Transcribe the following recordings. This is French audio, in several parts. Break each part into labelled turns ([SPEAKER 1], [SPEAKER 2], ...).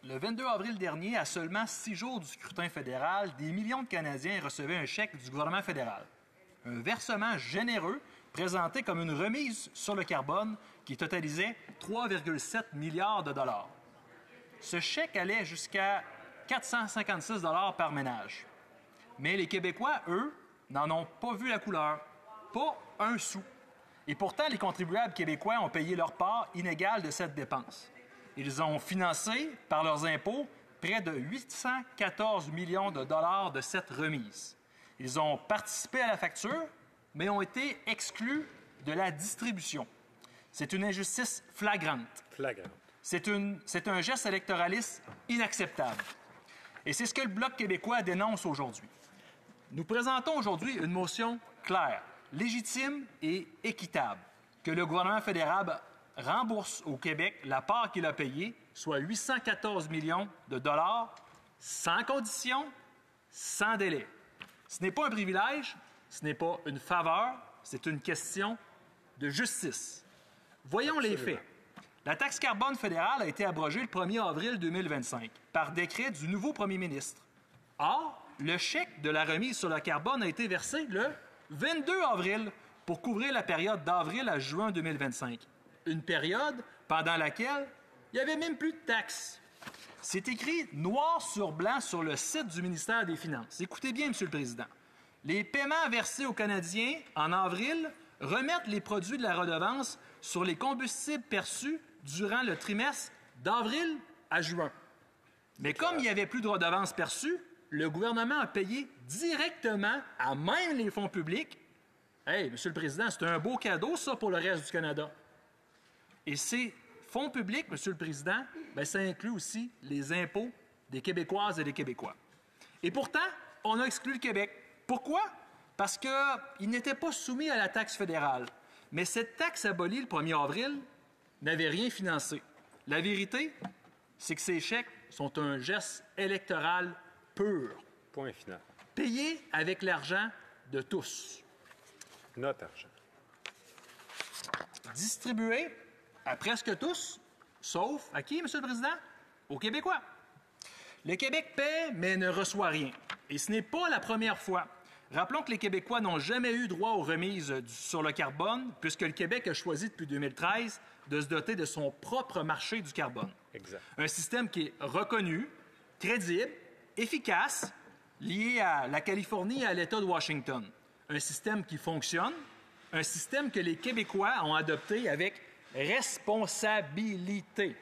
[SPEAKER 1] le 22 avril dernier, à seulement 6 jours du scrutin fédéral, des millions de Canadiens recevaient un chèque du gouvernement fédéral. Un versement généreux présenté comme une remise sur le carbone qui totalisait 3,7 milliards de dollars. Ce chèque allait jusqu'à 456 dollars par ménage. Mais les Québécois, eux, n'en ont pas vu la couleur. Pas un sou. Et pourtant, les contribuables québécois ont payé leur part inégale de cette dépense. Ils ont financé, par leurs impôts, près de 814 millions de dollars de cette remise. Ils ont participé à la facture, mais ont été exclus de la distribution. C'est une injustice flagrante. C'est un geste électoraliste inacceptable. Et c'est ce que le Bloc québécois dénonce aujourd'hui. Nous présentons aujourd'hui une motion claire, légitime et équitable, que le gouvernement fédéral rembourse au Québec la part qu'il a payée, soit 814 millions de dollars, sans condition, sans délai. Ce n'est pas un privilège, ce n'est pas une faveur, c'est une question de justice. Voyons les faits. La taxe carbone fédérale a été abrogée le 1er avril 2025 par décret du nouveau premier ministre. Or, le chèque de la remise sur le carbone a été versé le 22 avril pour couvrir la période d'avril à juin 2025. Une période pendant laquelle il n'y avait même plus de taxes. C'est écrit noir sur blanc sur le site du ministère des Finances. Écoutez bien, M. le Président. Les paiements versés aux Canadiens en avril remettent les produits de la redevance sur les combustibles perçus durant le trimestre d'avril à juin. Mais comme il n'y avait plus de redevances perçues, le gouvernement a payé directement à même les fonds publics. Hey, M. le Président, c'est un beau cadeau, ça, pour le reste du Canada. Et ces fonds publics, M. le Président, ça inclut aussi les impôts des Québécoises et des Québécois. Et pourtant, on a exclu le Québec. Pourquoi? Parce qu'il n'était pas soumis à la taxe fédérale. Mais cette taxe abolie le 1er avril n'avait rien financé. La vérité, c'est que ces chèques sont un geste électoral pur.
[SPEAKER 2] Point final.
[SPEAKER 1] Payé avec l'argent de tous.
[SPEAKER 2] Notre argent.
[SPEAKER 1] Distribué à presque tous, sauf à qui, M. le Président? Aux Québécois. Le Québec paie, mais ne reçoit rien. Et ce n'est pas la première fois. Rappelons que les Québécois n'ont jamais eu droit aux remises sur le carbone, puisque le Québec a choisi depuis 2013 de se doter de son propre marché du carbone.
[SPEAKER 2] Exact.
[SPEAKER 1] Un système qui est reconnu, crédible, efficace, lié à la Californie et à l'État de Washington. Un système qui fonctionne, un système que les Québécois ont adopté avec responsabilité.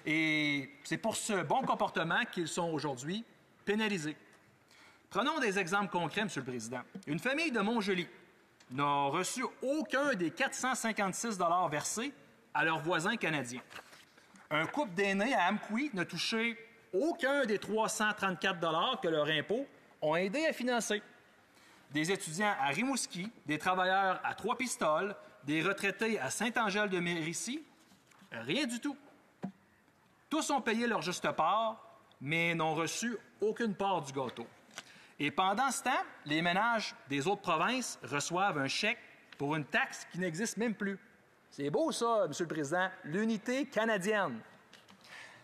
[SPEAKER 1] Et c'est pour ce bon comportement qu'ils sont aujourd'hui pénalisés. Prenons des exemples concrets, M. le Président. Une famille de Montjoly n'a reçu aucun des 456 $ versés à leurs voisins canadiens. Un couple d'aînés à Amqui n'a touché aucun des 334 $ que leurs impôts ont aidé à financer. Des étudiants à Rimouski, des travailleurs à Trois-Pistoles, des retraités à Saint-Angèle-de-Mérici, rien du tout. Tous ont payé leur juste part, mais n'ont reçu aucune part du gâteau. Et pendant ce temps, les ménages des autres provinces reçoivent un chèque pour une taxe qui n'existe même plus. C'est beau ça, M. le Président, l'unité canadienne.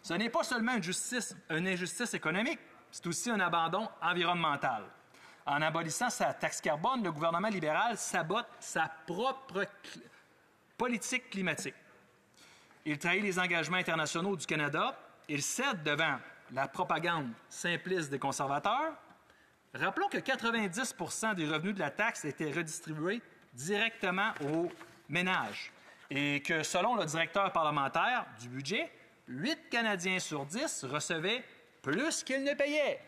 [SPEAKER 1] Ce n'est pas seulement une injustice économique, c'est aussi un abandon environnemental. En abolissant sa taxe carbone, le gouvernement libéral sabote sa propre politique climatique. Il trahit les engagements internationaux du Canada, il cède devant la propagande simpliste des conservateurs. Rappelons que 90 % des revenus de la taxe étaient redistribués directement aux ménages et que, selon le directeur parlementaire du budget, 8 Canadiens sur 10 recevaient plus qu'ils ne payaient.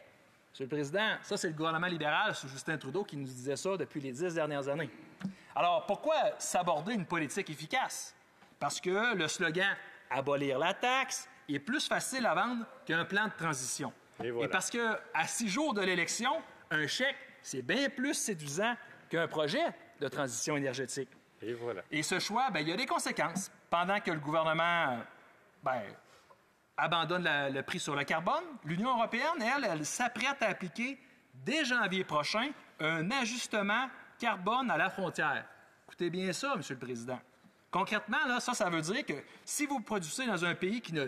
[SPEAKER 1] Monsieur le Président, ça, c'est le gouvernement libéral sous Justin Trudeau qui nous disait ça depuis les 10 dernières années. Alors, pourquoi s'aborder une politique efficace? Parce que le slogan « abolir la taxe » est plus facile à vendre qu'un plan de transition.
[SPEAKER 2] Et voilà.
[SPEAKER 1] Et parce qu'à 6 jours de l'élection, un chèque, c'est bien plus séduisant qu'un projet de transition énergétique.
[SPEAKER 2] Et voilà.
[SPEAKER 1] Et ce choix, il y a des conséquences. Pendant que le gouvernement abandonne le prix sur le carbone, l'Union européenne, elle s'apprête à appliquer dès janvier prochain un ajustement carbone à la frontière. Écoutez bien ça, M. le Président. Concrètement, là, ça veut dire que si vous produisez dans un pays qui ne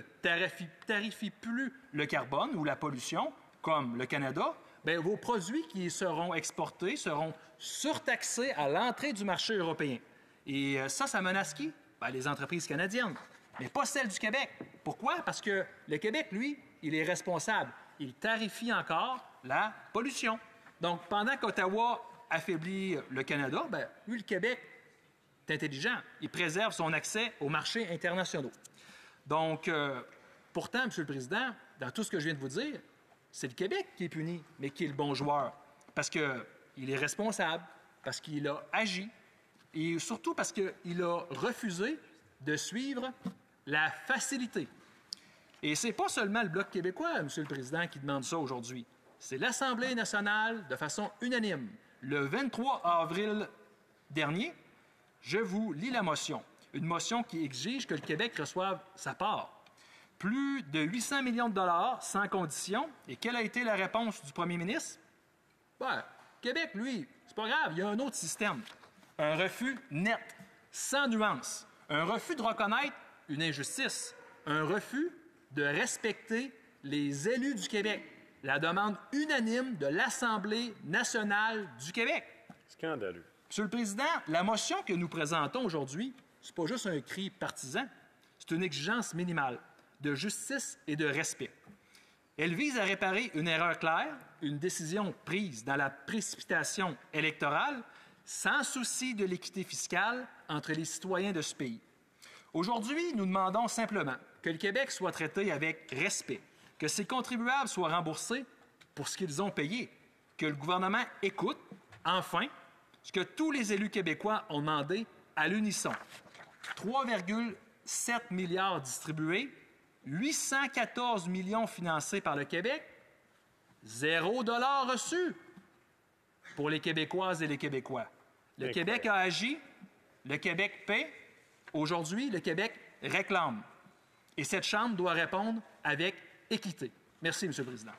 [SPEAKER 1] tarifie plus le carbone ou la pollution, comme le Canada, bien, vos produits qui seront exportés seront surtaxés à l'entrée du marché européen. Et ça menace qui? Bien, les entreprises canadiennes, mais pas celles du Québec. Pourquoi? Parce que le Québec, lui, il est responsable. Il tarifie encore la pollution. Donc, pendant qu'Ottawa affaiblit le Canada, bien, lui, le Québec, est intelligent. Il préserve son accès aux marchés internationaux. Donc, pourtant, M. le Président, dans tout ce que je viens de vous dire, c'est le Québec qui est puni, mais qui est le bon joueur. Parce qu'il est responsable, parce qu'il a agi, et surtout parce qu'il a refusé de suivre la facilité. Et ce n'est pas seulement le Bloc québécois, M. le Président, qui demande ça aujourd'hui. C'est l'Assemblée nationale, de façon unanime. Le 23 avril dernier, je vous lis la motion. Une motion qui exige que le Québec reçoive sa part. Plus de 800 millions de dollars sans condition. Et quelle a été la réponse du premier ministre? Ben, Québec, lui, c'est pas grave, il y a un autre système. Un refus net, sans nuance. Un refus de reconnaître une injustice. Un refus de respecter les élus du Québec. La demande unanime de l'Assemblée nationale du Québec.
[SPEAKER 2] Scandaleux.
[SPEAKER 1] Monsieur le Président, la motion que nous présentons aujourd'hui, ce n'est pas juste un cri partisan, c'est une exigence minimale de justice et de respect. Elle vise à réparer une erreur claire, une décision prise dans la précipitation électorale, sans souci de l'équité fiscale entre les citoyens de ce pays. Aujourd'hui, nous demandons simplement que le Québec soit traité avec respect, que ses contribuables soient remboursés pour ce qu'ils ont payé, que le gouvernement écoute, enfin, ce que tous les élus québécois ont demandé à l'unisson. 3,7 milliards distribués, 814 millions financés par le Québec, 0 $ reçu pour les Québécoises et les Québécois. Le Québec a agi, le Québec paie. Aujourd'hui, le Québec réclame. Et cette Chambre doit répondre avec équité. Merci, M. le Président.